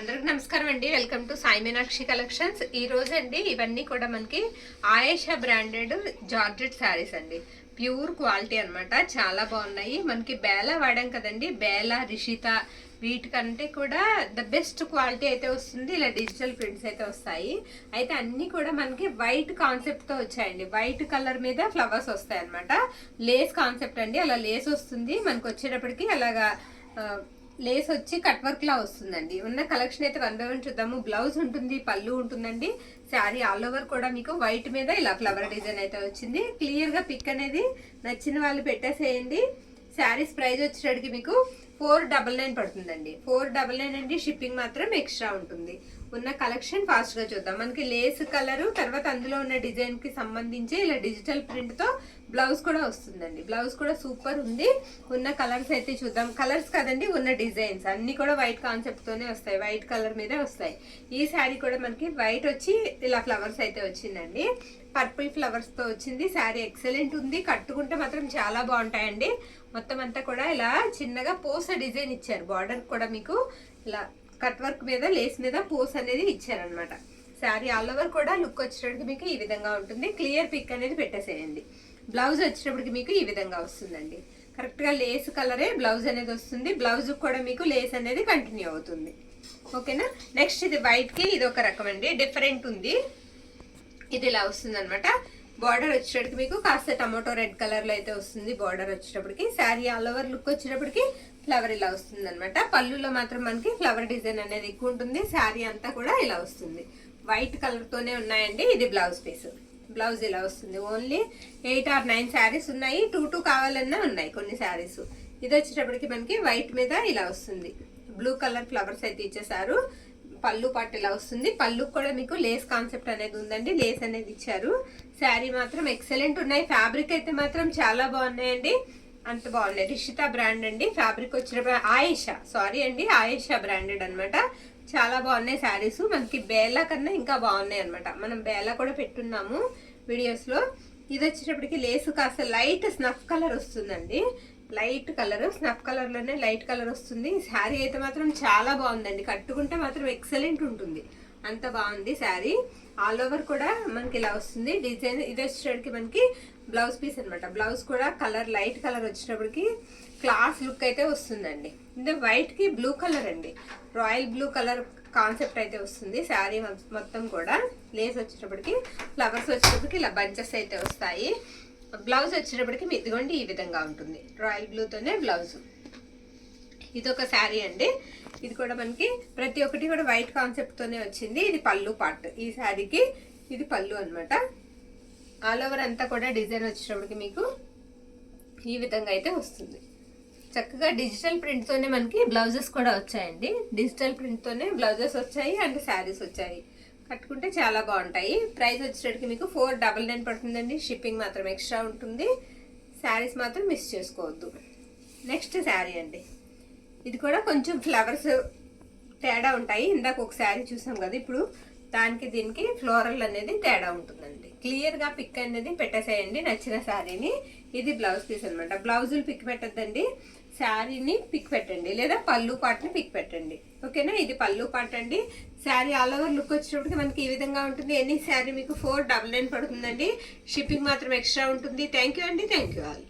అందరికి నమస్కారం అండి. Welcome to Sai Meenakshi collections. ఈ రోజు అండి ఇవన్నీ కూడా మనకి ఆయేషా బ్రాండెడ్ జార్జెట్ శారీస్ అండి. ప్యూర్ క్వాలిటీ అన్నమాట. చాలా బాగున్నాయి. మనకి బేలా వాడాం కదండి, బేలా రిషిత వీటికంటే కూడా ద బెస్ట్ క్వాలిటీ అయితే వస్తుంది. ఇలా డిజిటల్ ప్రింట్స్ అయితే వస్తాయి. అయితే అన్ని కూడా మనకి వైట్ కాన్సెప్ట్ తో వచ్చాయండి. వైట్ కలర్ మీద ఫ్లవర్స్ వస్తాయి అనమాట. లేస్ కాన్సెప్ట్ అండి. అలా లేస్ వస్తుంది మనకు వచ్చేటప్పటికి. అలాగా లేస్ వచ్చి కట్ వర్క్ లా వస్తుందండి. ఉన్న కలెక్షన్ అయితే వన్ బై వన్ చూద్దాము. బ్లౌజ్ ఉంటుంది, పళ్ళు ఉంటుందండి. శారీ ఆల్ ఓవర్ కూడా మీకు వైట్ మీద ఇలా ఫ్లవర్ డిజైన్ అయితే వచ్చింది. క్లియర్ గా పిక్ అనేది నచ్చిన వాళ్ళు పెట్టేసేయండి. శారీస్ ప్రైస్ వచ్చేటడికి మీకు 499 పడుతుందండి. 499 అండి. షిప్పింగ్ మాత్రం ఎక్స్ట్రా ఉంటుంది. ఉన్న కలెక్షన్ ఫాస్ట్ గా చూద్దాం. మనకి లేస్ కలరు, తర్వాత అందులో ఉన్న డిజైన్ కి సంబంధించి ఇలా డిజిటల్ ప్రింట్ తో బ్లౌజ్ కూడా వస్తుందండి. బ్లౌజ్ కూడా సూపర్ ఉంది. ఉన్న కలర్స్ అయితే చూద్దాం. కలర్స్ కదండి, ఉన్న డిజైన్స్ అన్ని కూడా వైట్ కాన్సెప్ట్ తోనే వస్తాయి. వైట్ కలర్ మీదే వస్తాయి. ఈ శారీ కూడా మనకి వైట్ వచ్చి ఇలా ఫ్లవర్స్ అయితే వచ్చిందండి. పర్పుల్ ఫ్లవర్స్ తో వచ్చింది. శారీ ఎక్సలెంట్ ఉంది. కట్టుకుంటే మాత్రం చాలా బాగుంటాయండి. మొత్తం అంతా కూడా ఇలా చిన్నగా పోస డిజైన్ ఇచ్చారు. బార్డర్ కూడా మీకు ఇలా కట్ వర్క్ మీద లేస్ మీద పోస్ అనేది ఇచ్చారనమాట. శారీ ఆల్ ఓవర్ కూడా లుక్ వచ్చేటప్పటికి మీకు ఈ విధంగా ఉంటుంది. క్లియర్ పిక్ అనేది పెట్టేసేయండి. బ్లౌజ్ వచ్చేటప్పటికి మీకు ఈ విధంగా వస్తుందండి. కరెక్ట్ గా లేస్ కలరే బ్లౌజ్ అనేది వస్తుంది. బ్లౌజ్ కూడా మీకు లేస్ అనేది కంటిన్యూ అవుతుంది. ఓకేనా. నెక్స్ట్ ఇది వైట్ కి ఇది ఒక రకం అండి, డిఫరెంట్ ఉంది. ఇది ఇలా వస్తుంది అనమాట. బార్డర్ వచ్చేటప్పటికి మీకు కాస్త టమాటో రెడ్ కలర్ లో అయితే వస్తుంది. బార్డర్ వచ్చేటప్పటికి శారీ ఆల్ ఓవర్ లుక్ వచ్చేటప్పటికి ఫ్లవర్ ఇలా వస్తుంది అనమాట. పళ్ళులో మాత్రం మనకి ఫ్లవర్ డిజైన్ అనేది ఎక్కువ ఉంటుంది. శారీ అంతా కూడా ఇలా వస్తుంది. వైట్ కలర్ తోనే ఉన్నాయండి. ఇది బ్లౌజ్ పీస్. బ్లౌజ్ ఇలా వస్తుంది. ఓన్లీ 8 or 9 శారీస్ ఉన్నాయి. 2 కావాలన్నా ఉన్నాయి కొన్ని శారీస్. ఇది వచ్చేటప్పటికి మనకి వైట్ మీద ఇలా వస్తుంది. బ్లూ కలర్ ఫ్లవర్స్ అయితే ఇచ్చేసారు. పళ్ళు పాటు ఇలా వస్తుంది. పళ్ళు కూడా మీకు లేస్ కాన్సెప్ట్ అనేది ఉందండి. లేస్ అనేది ఇచ్చారు. శారీ మాత్రం ఎక్సలెంట్ ఉన్నాయి. ఫ్యాబ్రిక్ అయితే మాత్రం చాలా బాగున్నాయండి. అంత బాగున్నాయి. రిషిత బ్రాండ్ అండి. ఫ్యాబ్రిక్ వచ్చిన ఆయేషా బ్రాండెడ్ అనమాట. చాలా బాగున్నాయి శారీస్. మనకి బేలా కన్నా ఇంకా బాగున్నాయి అనమాట. మనం బేలా కూడా పెట్టున్నాము వీడియోస్ లో. ఇది వచ్చేటప్పటికి లేసు కాస్త లైట్ స్నఫ్ కలర్ వస్తుందండి. లైట్ కలర్, స్నఫ్ కలర్ లోనే లైట్ కలర్ వస్తుంది. శారీ అయితే మాత్రం చాలా బాగుందండి. కట్టుకుంటే మాత్రం ఎక్సలెంట్ ఉంటుంది. అంత బాగుంది శారీ. ఆల్ ఓవర్ కూడా మనకి ఇలా వస్తుంది డిజైన్. ఇది వచ్చేటప్పటికి మనకి బ్లౌజ్ పీస్ అనమాట. బ్లౌజ్ కూడా కలర్ లైట్ కలర్ వచ్చేటప్పటికి క్లాస్ లుక్ అయితే వస్తుందండి. ఇది వైట్ కి బ్లూ కలర్ అండి. రాయల్ బ్లూ కలర్ కాన్సెప్ట్ అయితే వస్తుంది. శారీ మొత్తం కూడా లేస్ వచ్చేటప్పటికి ఫ్లవర్స్ వచ్చేటప్పటికి ఇలా బంచెస్ అయితే వస్తాయి. బ్లౌజ్ వచ్చేటప్పటికి ఇదిగోండి ఈ విధంగా ఉంటుంది. రాయల్ బ్లూతోనే బ్లౌజ్. ఇది ఒక శారీ అండి. ఇది కూడా మనకి ప్రతి ఒక్కటి కూడా వైట్ కాన్సెప్ట్ తోనే వచ్చింది. ఇది పళ్ళు పార్ట్. ఈ శారీకి ఇది పళ్ళు అనమాట. ఆల్ ఓవర్ అంతా కూడా డిజైన్ వచ్చేటప్పటికి మీకు ఈ విధంగా అయితే వస్తుంది. చక్కగా డిజిటల్ ప్రింట్ తోనే మనకి బ్లౌజెస్ కూడా వచ్చాయండి. డిజిటల్ ప్రింట్ తోనే బ్లౌజెస్ వచ్చాయి అండ్ శారీస్ వచ్చాయి. కట్టుకుంటే చాలా బాగుంటాయి. ప్రైస్ వచ్చేటప్పటికి మీకు 499 పడుతుందండి. షిప్పింగ్ మాత్రం ఎక్స్ట్రా ఉంటుంది. శారీస్ మాత్రం మిస్ చేసుకోవద్దు. నెక్స్ట్ శారీ అండి. ఇది కూడా కొంచెం ఫ్లవర్స్ తేడా ఉంటాయి. ఇందాక ఒక శారీ చూసాం కదా, ఇప్పుడు దానికి దీనికి ఫ్లోరల్ అనేది తేడా ఉంటుందండి. క్లియర్ గా పిక్ అనేది పెట్టేసేయండి నచ్చిన శారీని. ఇది బ్లౌజ్ పీస్ అనమాట. బ్లౌజులు పిక్ పెట్టద్దండి, శారీని పిక్ పెట్టండి, లేదా పళ్ళు పాటని పిక్ పెట్టండి. ఓకేనా. ఇది పళ్ళు పాట అండి. శారీ ఆల్ ఓవర్ లుక్ వచ్చేటప్పటికి మనకి ఈ విధంగా ఉంటుంది. ఎనీ శారీ మీకు 499 పడుతుందండి. షిప్పింగ్ మాత్రం ఎక్స్ట్రా ఉంటుంది. థ్యాంక్ యూ అండి. Thank you all.